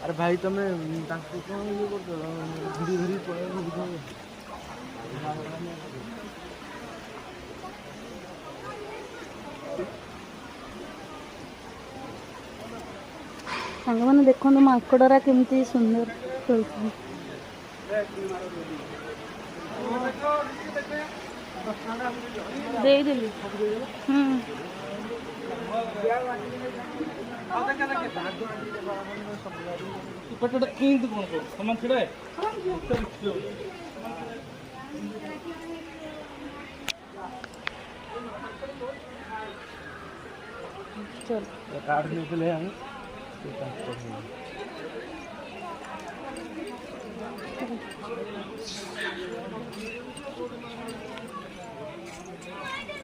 अरे भाई तुम्हें ताकि कौन ये करते हो घड़ी घड़ी पड़े दिखाओ सांग मैंने देखो माकड़ा केमती सुंदर खेलते दे देली चल काट निकले हम